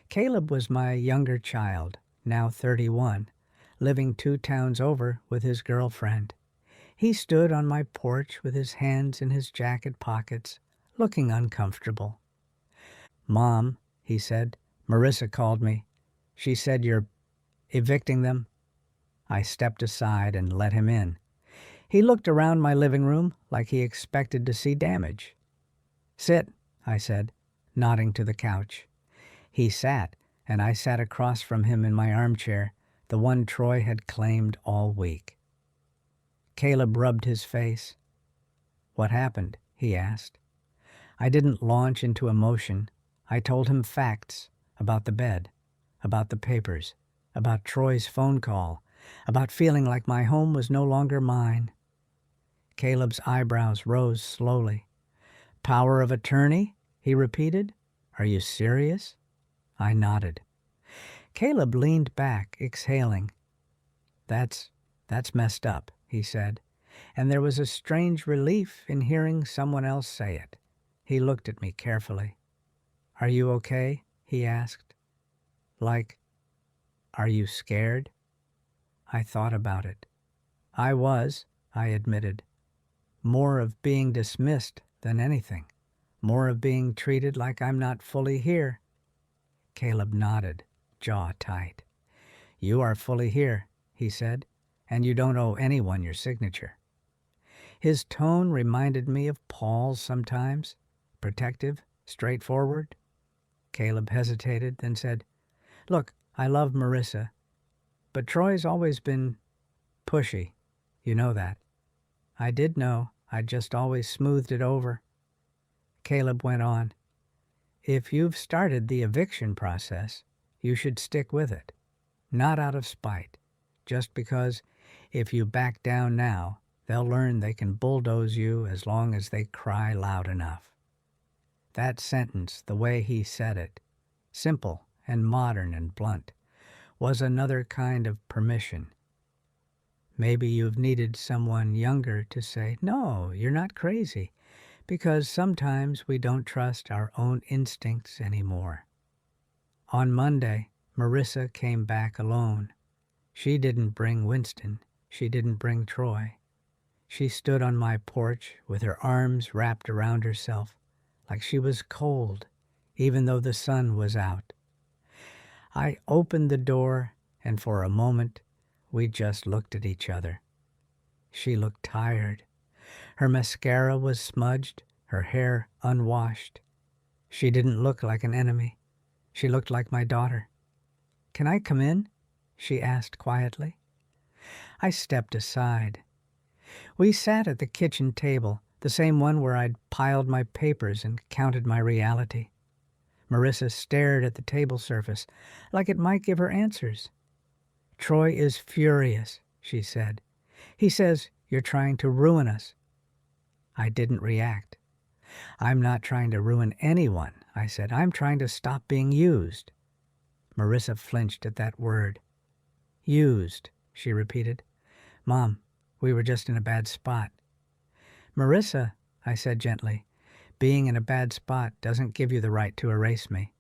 S1: Caleb was my younger child, now 31, living 2 towns over with his girlfriend. He stood on my porch with his hands in his jacket pockets, looking uncomfortable. "Mom," he said, "Marissa called me. She said you're evicting them." I stepped aside and let him in. He looked around my living room like he expected to see damage. "Sit," I said, nodding to the couch. He sat, and I sat across from him in my armchair, the one Troy had claimed all week. Caleb rubbed his face. "What happened?" he asked. I didn't launch into emotion. I told him facts about the bed, about the papers, about Troy's phone call, about feeling like my home was no longer mine. Caleb's eyebrows rose slowly. "Power of attorney?" he repeated. "Are you serious?" I nodded. Caleb leaned back, exhaling. That's messed up," he said, and there was a strange relief in hearing someone else say it. He looked at me carefully. "Are you okay?" he asked. "Like, are you scared?" I thought about it. I was, I admitted. More of being dismissed than anything. More of being treated like I'm not fully here. Caleb nodded, jaw tight. "You are fully here," he said, "and you don't owe anyone your signature." His tone reminded me of Paul's sometimes, protective, straightforward. Caleb hesitated, then said, "Look, I love Marissa, but Troy's always been pushy. You know that." I did know. I'd just always smoothed it over. Caleb went on, "If you've started the eviction process, you should stick with it. Not out of spite, just because if you back down now, they'll learn they can bulldoze you as long as they cry loud enough." That sentence, the way he said it, simple and modern and blunt, was another kind of permission. Maybe you've needed someone younger to say, "No, you're not crazy," because sometimes we don't trust our own instincts anymore. On Monday, Marissa came back alone. She didn't bring Winston. She didn't bring Troy. She stood on my porch with her arms wrapped around herself, like she was cold, even though the sun was out. I opened the door, and for a moment, we just looked at each other. She looked tired. Her mascara was smudged, her hair unwashed. She didn't look like an enemy. She looked like my daughter. "Can I come in?" she asked quietly. I stepped aside. We sat at the kitchen table, the same one where I'd piled my papers and counted my reality. Marissa stared at the table surface, like it might give her answers. "Troy is furious," she said. "He says you're trying to ruin us." I didn't react. "I'm not trying to ruin anyone," I said. "I'm trying to stop being used." Marissa flinched at that word. "Used," she repeated. "Mom, we were just in a bad spot." "Marissa," I said gently, "being in a bad spot doesn't give you the right to erase me."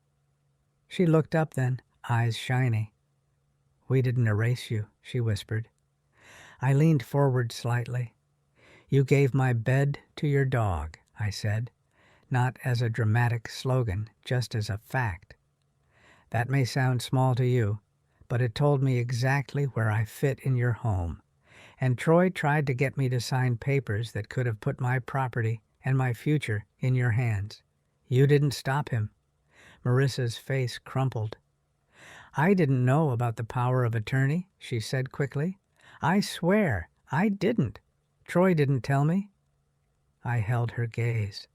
S1: She looked up then, eyes shiny. "We didn't erase you," she whispered. I leaned forward slightly. "You gave my bed to your dog," I said, not as a dramatic slogan, just as a fact. That may sound small to you, but it told me exactly where I fit in your home. And Troy tried to get me to sign papers that could have put my property and my future in your hands. You didn't stop him. Marissa's face crumpled. "I didn't know about the power of attorney," she said quickly. "I swear, I didn't. Troy didn't tell me." I held her gaze.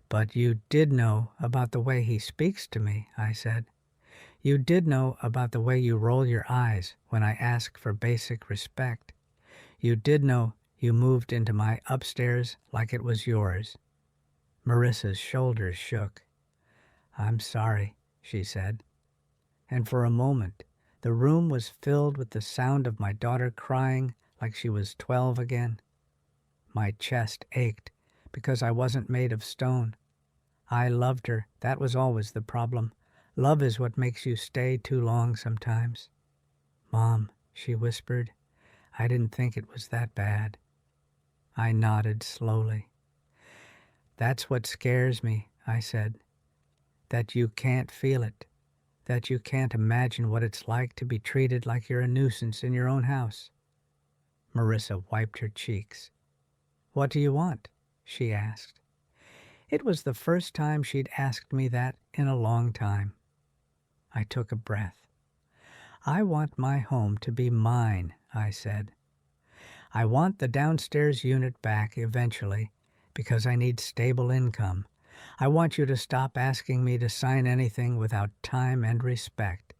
S1: "But you did know about the way he speaks to me," I said. "You did know about the way you roll your eyes when I ask for basic respect. You did know you moved into my upstairs like it was yours." Marissa's shoulders shook. "I'm sorry," she said. And for a moment, the room was filled with the sound of my daughter crying like she was 12 again. My chest ached because I wasn't made of stone. I loved her. That was always the problem. Love is what makes you stay too long sometimes. "Mom," she whispered, "I didn't think it was that bad." I nodded slowly. "That's what scares me," I said. "That you can't feel it. That you can't imagine what it's like to be treated like you're a nuisance in your own house." Marissa wiped her cheeks. "What do you want?" she asked. It was the first time she'd asked me that in a long time. I took a breath. "I want my home to be mine," I said. "I want the downstairs unit back eventually because I need stable income. I want you to stop asking me to sign anything without time and respect.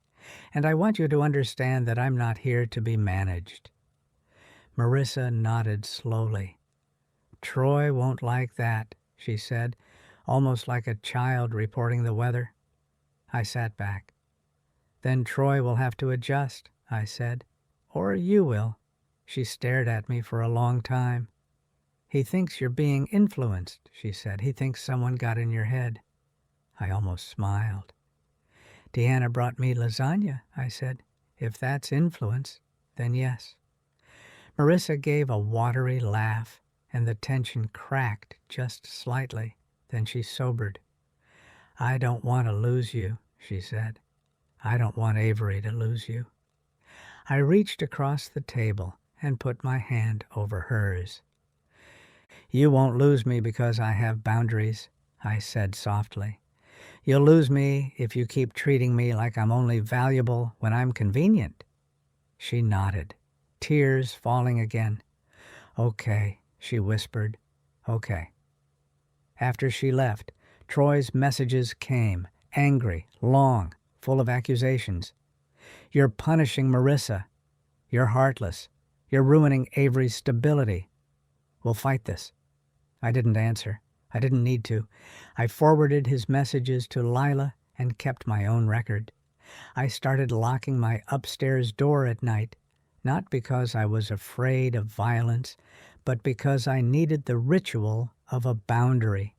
S1: And I want you to understand that I'm not here to be managed." Marissa nodded slowly. "Troy won't like that," she said, almost like a child reporting the weather. I sat back. "Then Troy will have to adjust," I said. "Or you will." She stared at me for a long time. "He thinks you're being influenced," she said. "He thinks someone got in your head." I almost smiled. "Deanna brought me lasagna," I said. "If that's influence, then yes." Marissa gave a watery laugh, and the tension cracked just slightly. Then she sobered. "I don't want to lose you," she said. I don't want Avery to lose you. I reached across the table and put my hand over hers. You won't lose me because I have boundaries, I said softly. You'll lose me if you keep treating me like I'm only valuable when I'm convenient. She nodded, tears falling again. Okay, she whispered. Okay. After she left, Troy's messages came, angry, long, full of accusations. You're punishing Marissa. You're heartless. You're ruining Avery's stability. We'll fight this. I didn't answer. I didn't need to. I forwarded his messages to Lila and kept my own record. I started locking my upstairs door at night, not because I was afraid of violence, but because I needed the ritual of a boundary.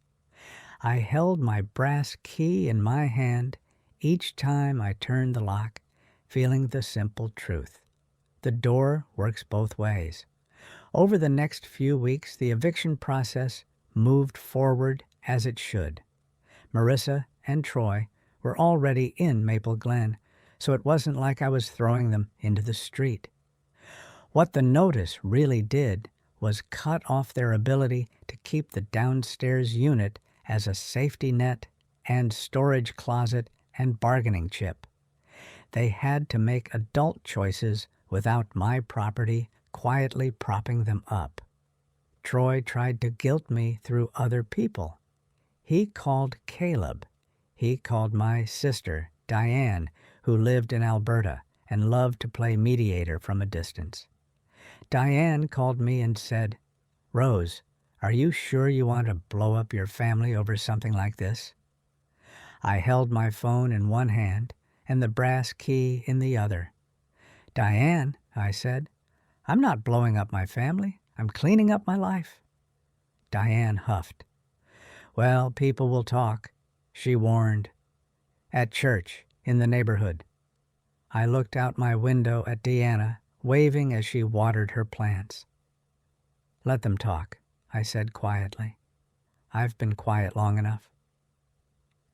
S1: I held my brass key in my hand each time I turned the lock, feeling the simple truth. The door works both ways. Over the next few weeks, the eviction process moved forward as it should. Marissa and Troy were already in Maple Glen, so it wasn't like I was throwing them into the street. What the notice really did was cut off their ability to keep the downstairs unit as a safety net and storage closet and bargaining chip. They had to make adult choices without my property quietly propping them up. Troy tried to guilt me through other people. He called Caleb. He called my sister, Diane, who lived in Alberta and loved to play mediator from a distance. Diane called me and said, Rose, are you sure you want to blow up your family over something like this? I held my phone in one hand and the brass key in the other. Diane, I said, I'm not blowing up my family. I'm cleaning up my life. Diane huffed. Well, people will talk, she warned. At church, in the neighborhood. I looked out my window at Deanna, waving as she watered her plants. Let them talk, I said quietly. I've been quiet long enough.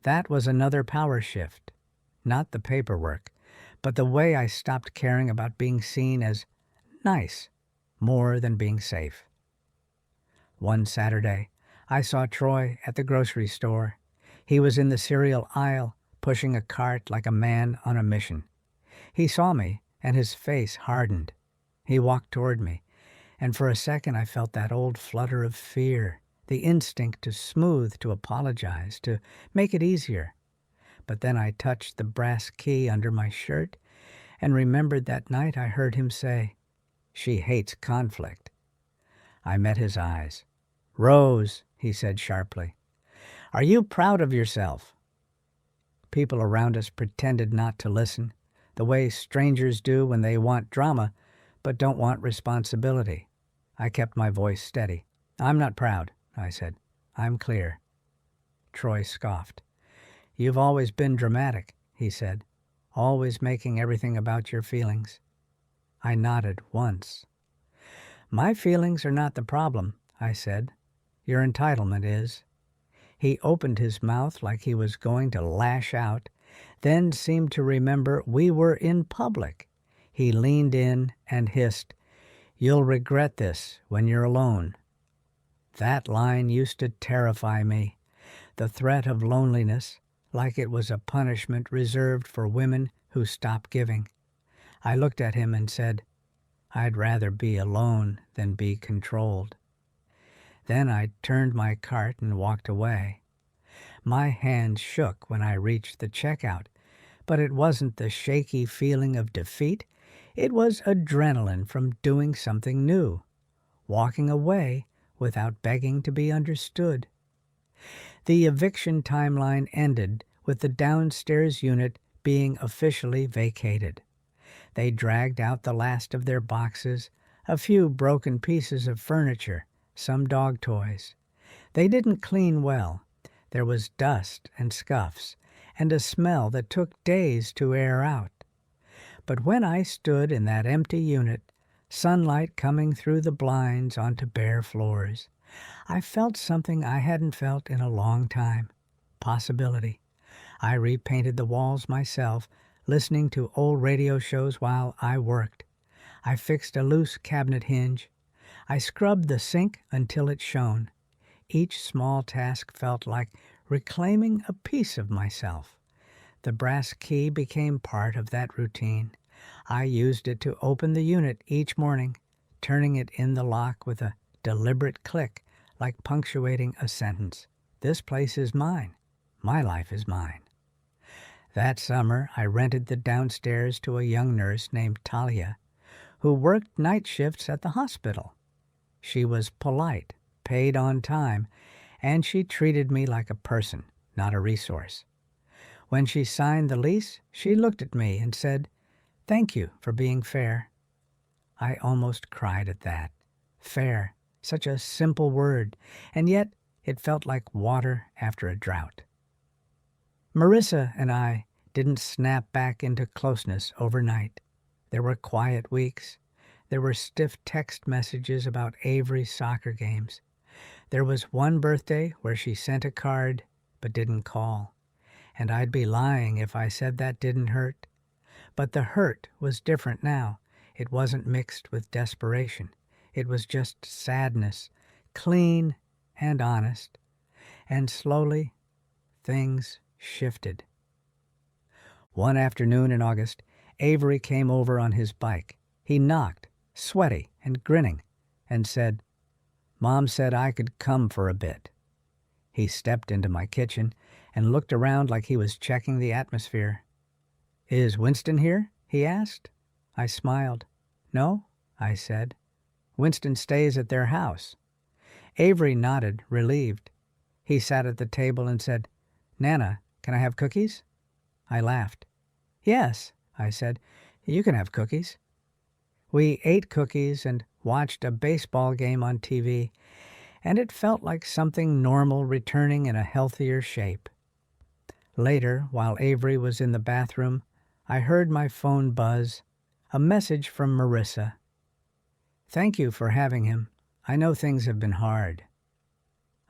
S1: That was another power shift. Not the paperwork, but the way I stopped caring about being seen as nice more than being safe. One Saturday, I saw Troy at the grocery store. He was in the cereal aisle, pushing a cart like a man on a mission. He saw me, and his face hardened. He walked toward me, and for a second I felt that old flutter of fear, the instinct to smooth, to apologize, to make it easier. But then I touched the brass key under my shirt and remembered that night I heard him say, She hates conflict. I met his eyes. Rose, he said sharply, are you proud of yourself? People around us pretended not to listen, the way strangers do when they want drama but don't want responsibility. I kept my voice steady. I'm not proud, I said. I'm clear. Troy scoffed. You've always been dramatic, he said, always making everything about your feelings. I nodded once. My feelings are not the problem, I said. Your entitlement is. He opened his mouth like he was going to lash out, then seemed to remember we were in public. He leaned in and hissed, You'll regret this when you're alone. That line used to terrify me. The threat of loneliness, like it was a punishment reserved for women who stop giving. I looked at him and said, I'd rather be alone than be controlled. Then I turned my cart and walked away. My hand shook when I reached the checkout, but it wasn't the shaky feeling of defeat. It was adrenaline from doing something new, walking away without begging to be understood. The eviction timeline ended with the downstairs unit being officially vacated. They dragged out the last of their boxes, a few broken pieces of furniture, some dog toys. They didn't clean well. There was dust and scuffs, and a smell that took days to air out. But when I stood in that empty unit, sunlight coming through the blinds onto bare floors, I felt something I hadn't felt in a long time. Possibility. I repainted the walls myself, listening to old radio shows while I worked. I fixed a loose cabinet hinge. I scrubbed the sink until it shone. Each small task felt like reclaiming a piece of myself. The brass key became part of that routine. I used it to open the unit each morning, turning it in the lock with a deliberate click, like punctuating a sentence. This place is mine. My life is mine. That summer, I rented the downstairs to a young nurse named Talia, who worked night shifts at the hospital. She was polite, paid on time, and she treated me like a person, not a resource. When she signed the lease, she looked at me and said, "Thank you for being fair." I almost cried at that. Fair, such a simple word, and yet it felt like water after a drought. Marissa and I didn't snap back into closeness overnight. There were quiet weeks. There were stiff text messages about Avery's soccer games. There was one birthday where she sent a card but didn't call. And I'd be lying if I said that didn't hurt. But the hurt was different now. It wasn't mixed with desperation. It was just sadness, clean and honest. And slowly, things shifted. One afternoon in August, Avery came over on his bike. He knocked, sweaty and grinning, and said, "Mom said I could come for a bit." He stepped into my kitchen and looked around like he was checking the atmosphere. "Is Winston here?" he asked. I smiled. "No," I said. "Winston stays at their house." Avery nodded, relieved. He sat at the table and said, "Nana, can I have cookies?" I laughed. "Yes," I said, "you can have cookies." We ate cookies and watched a baseball game on TV, and it felt like something normal returning in a healthier shape. Later, while Avery was in the bathroom, I heard my phone buzz, a message from Marissa. "Thank you for having him. I know things have been hard."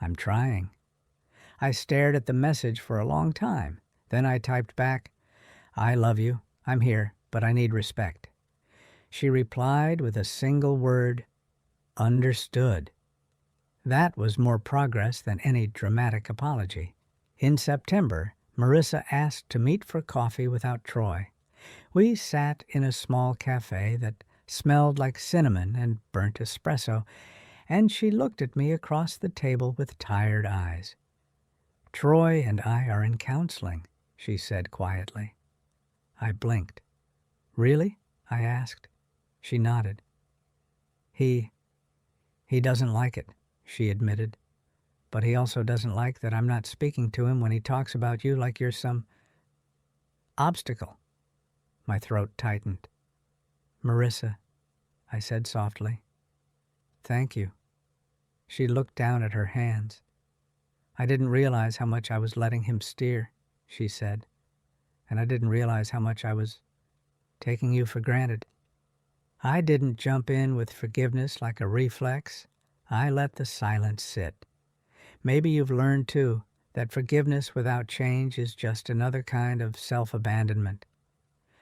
S1: "I'm trying." I stared at the message for a long time. Then I typed back, "I love you. I'm here, but I need respect." She replied with a single word, "Understood." That was more progress than any dramatic apology. In September, Marissa asked to meet for coffee without Troy. We sat in a small cafe that smelled like cinnamon and burnt espresso, and she looked at me across the table with tired eyes. "Troy and I are in counseling," she said quietly. I blinked. "Really?" I asked. She nodded. He doesn't like it," she admitted. "But he also doesn't like that I'm not speaking to him when he talks about you like you're some obstacle." My throat tightened. "Marissa," I said softly. "Thank you." She looked down at her hands. "I didn't realize how much I was letting him steer," she said. "And I didn't realize how much I was taking you for granted." I didn't jump in with forgiveness like a reflex. I let the silence sit. Maybe you've learned, too, that forgiveness without change is just another kind of self-abandonment.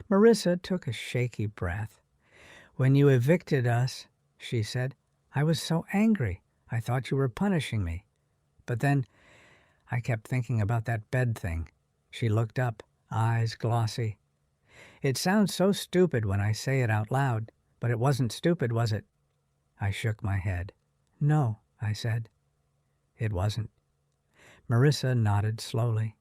S1: Marissa took a shaky breath. "When you evicted us," she said, "I was so angry. I thought you were punishing me. But then I kept thinking about that bed thing." She looked up, eyes glossy. "It sounds so stupid when I say it out loud, but it wasn't stupid, was it?" I shook my head. "No," I said. "It wasn't." Marissa nodded slowly.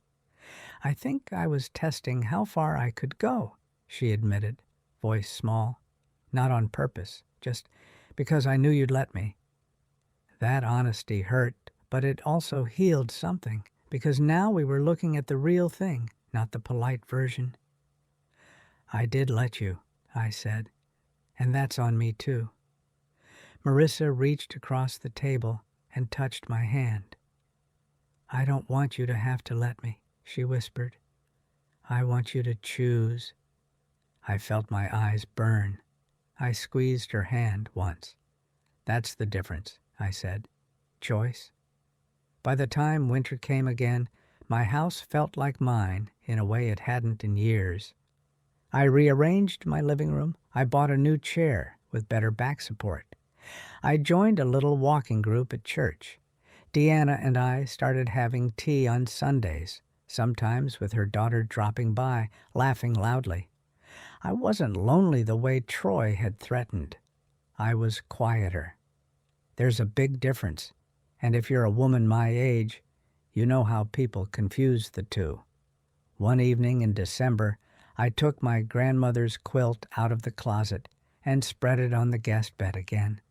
S1: "I think I was testing how far I could go," she admitted, voice small. "Not on purpose, just because I knew you'd let me." That honesty hurt, but it also healed something, because now we were looking at the real thing, not the polite version. "I did let you," I said, "and that's on me too." Marissa reached across the table and touched my hand. "I don't want you to have to let me," she whispered. "I want you to choose." I felt my eyes burn. I squeezed her hand once. "That's the difference," I said. "Choice." By the time winter came again, my house felt like mine in a way it hadn't in years. I rearranged my living room. I bought a new chair with better back support. I joined a little walking group at church. Deanna and I started having tea on Sundays, sometimes with her daughter dropping by, laughing loudly. I wasn't lonely the way Troy had threatened. I was quieter. There's a big difference, and if you're a woman my age, you know how people confuse the two. One evening in December, I took my grandmother's quilt out of the closet and spread it on the guest bed again.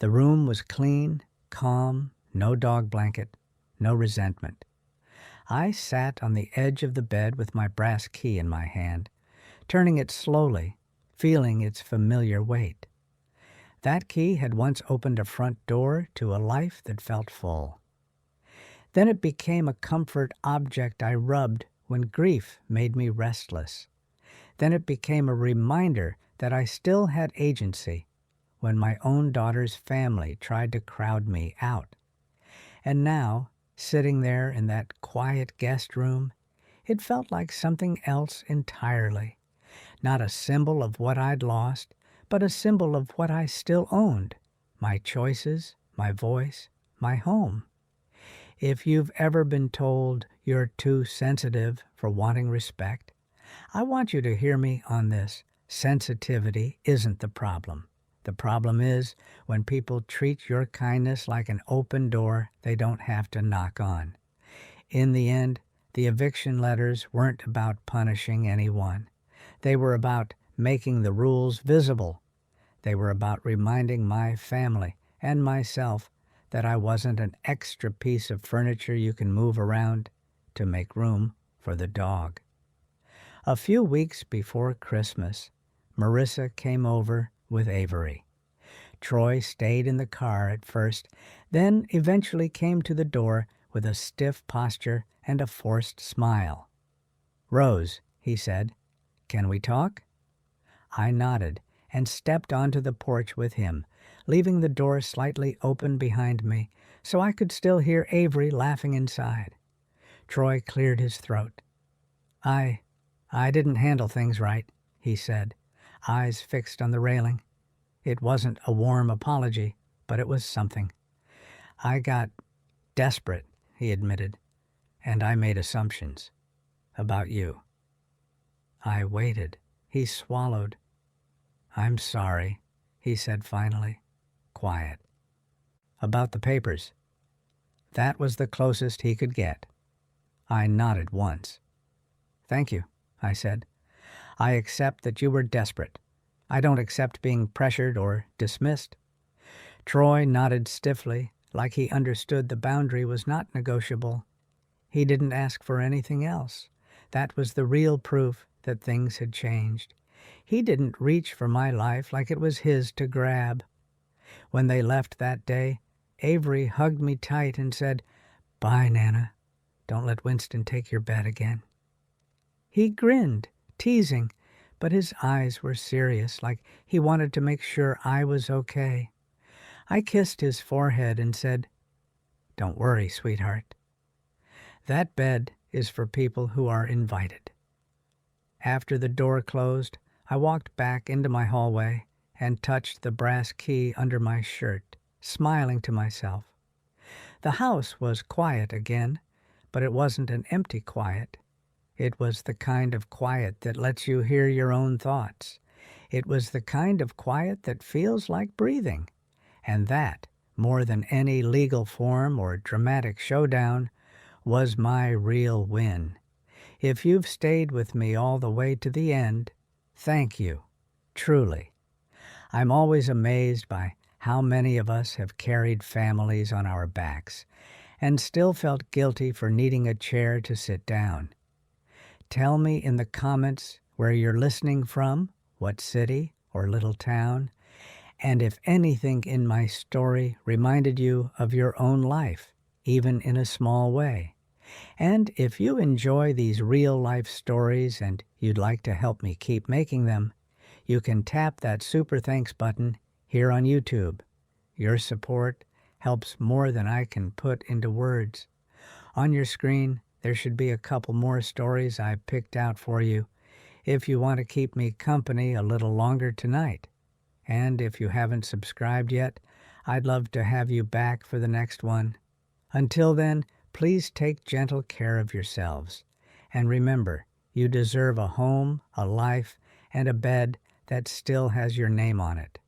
S1: The room was clean, calm, no dog blanket, no resentment. I sat on the edge of the bed with my brass key in my hand, turning it slowly, feeling its familiar weight. That key had once opened a front door to a life that felt full. Then it became a comfort object I rubbed when grief made me restless. Then it became a reminder that I still had agency when my own daughter's family tried to crowd me out. And now, sitting there in that quiet guest room, it felt like something else entirely. Not a symbol of what I'd lost, but a symbol of what I still owned, my choices, my voice, my home. If you've ever been told you're too sensitive for wanting respect, I want you to hear me on this. Sensitivity isn't the problem. The problem is when people treat your kindness like an open door they don't have to knock on. In the end, the eviction letters weren't about punishing anyone. They were about making the rules visible. They were about reminding my family and myself that I wasn't an extra piece of furniture you can move around to make room for the dog. A few weeks before Christmas, Marissa came over with Avery. Troy stayed in the car at first, then eventually came to the door with a stiff posture and a forced smile. "Rose," he said, "can we talk?" I nodded and stepped onto the porch with him, leaving the door slightly open behind me so I could still hear Avery laughing inside. Troy cleared his throat. I didn't handle things right," he said, eyes fixed on the railing. It wasn't a warm apology, but it was something. "I got desperate," he admitted, "and I made assumptions about you." I waited. He swallowed. "I'm sorry," he said finally, quiet. "About the papers." That was the closest he could get. I nodded once. "Thank you," I said. "I accept that you were desperate. I don't accept being pressured or dismissed." Troy nodded stiffly, like he understood the boundary was not negotiable. He didn't ask for anything else. That was the real proof that things had changed. He didn't reach for my life like it was his to grab. When they left that day, Avery hugged me tight and said, "Bye, Nana. Don't let Winston take your bed again." He grinned, teasing, but his eyes were serious, like he wanted to make sure I was okay. I kissed his forehead and said, "Don't worry, sweetheart." That bed is for people who are invited. After the door closed, I walked back into my hallway and touched the brass key under my shirt, smiling to myself. The house was quiet again, but it wasn't an empty quiet. It was the kind of quiet that lets you hear your own thoughts. It was the kind of quiet that feels like breathing. And that, more than any legal form or dramatic showdown, was my real win. If you've stayed with me all the way to the end, thank you, truly. I'm always amazed by how many of us have carried families on our backs and still felt guilty for needing a chair to sit down. Tell me in the comments where you're listening from, what city or little town, and if anything in my story reminded you of your own life, even in a small way. And if you enjoy these real-life stories and you'd like to help me keep making them, you can tap that Super Thanks button here on YouTube. Your support helps more than I can put into words. On your screen, There should be a couple more stories I picked out for you if you want to keep me company a little longer tonight. And if you haven't subscribed yet, I'd love to have you back for the next one. Until then, please take gentle care of yourselves. And remember, you deserve a home, a life, and a bed that still has your name on it.